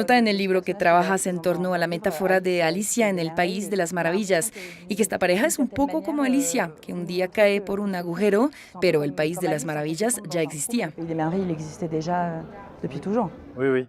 nota en el libro que trabajas en torno a la metáfora de Alicia en el País de las Maravillas y que esta pareja es un poco como Alicia, que un día cae por un agujero, pero el País de las Maravillas ya existía. Oui, oui.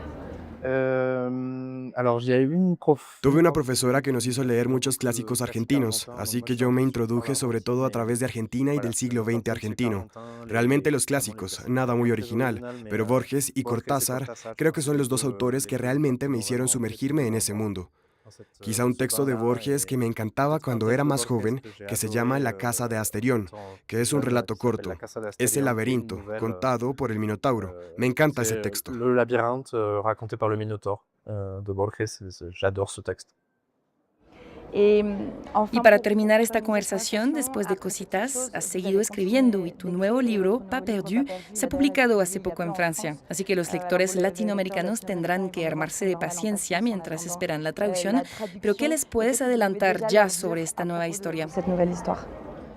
Alors, j'ai eu une prof. Tuve una profesora que nos hizo leer muchos clásicos argentinos, así que yo me introduje sobre todo a través de Argentina y del siglo XX argentino. Realmente los clásicos, nada muy original, pero Borges y Cortázar creo que son los dos autores que realmente me hicieron sumergirme en ese mundo. Quizá un texto de Borges que me encantaba cuando era más joven, que se llama La Casa de Asterión, que es un relato corto. Es el laberinto, contado por el Minotauro. Me encanta ese texto. Le labyrinthe raconté par le Minotaure de Borges. J'adore ce texte. Y para terminar esta conversación, después de Cositas, has seguido escribiendo y tu nuevo libro, Pas Perdu, se ha publicado hace poco en Francia. Así que los lectores latinoamericanos tendrán que armarse de paciencia mientras esperan la traducción. Pero ¿qué les puedes adelantar ya sobre esta nueva historia?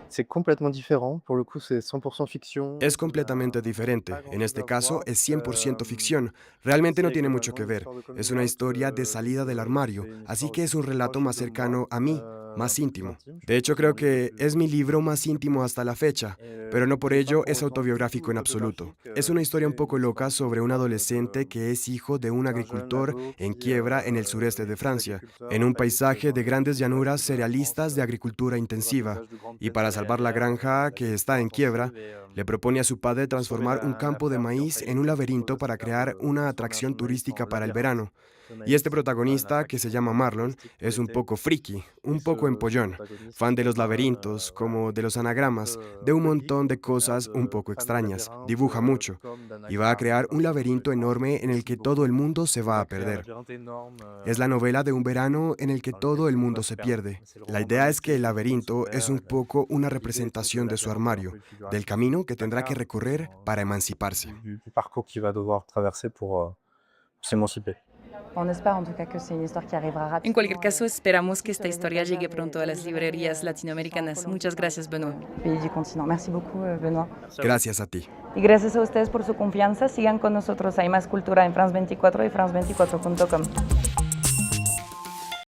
C'est complètement différent. Pour le coup, c'est 100% fiction. Es completamente diferente. En este caso, es 100% ficción. Realmente no tiene mucho que ver. Es una historia de salida del armario, así que es un relato más cercano a mí, más íntimo. De hecho, creo que es mi libro más íntimo hasta la fecha, pero no por ello es autobiográfico en absoluto. Es una historia un poco loca sobre un adolescente que es hijo de un agricultor en quiebra en el sureste de Francia, en un paisaje de grandes llanuras cerealistas de agricultura intensiva. Y para salvar la granja que está en quiebra, le propone a su padre transformar un campo de maíz en un laberinto para crear una atracción turística para el verano. Y este protagonista, que se llama Marlon, es un poco friki, un poco empollón, fan de los laberintos, como de los anagramas, de un montón de cosas un poco extrañas, dibuja mucho, y va a crear un laberinto enorme en el que todo el mundo se va a perder. Es la novela de un verano en el que todo el mundo se pierde. La idea es que el laberinto es un poco una representación de su armario, del camino que tendrá que recorrer para emanciparse. Du parcours qu'il va devoir traverser pour s'émanciper. En cualquier caso, esperamos que esta historia llegue pronto a las librerías latinoamericanas. Muchas gracias, Benoît. Gracias a ti. Y gracias a ustedes por su confianza. Sigan con nosotros. Hay más cultura en France 24 y france24.com.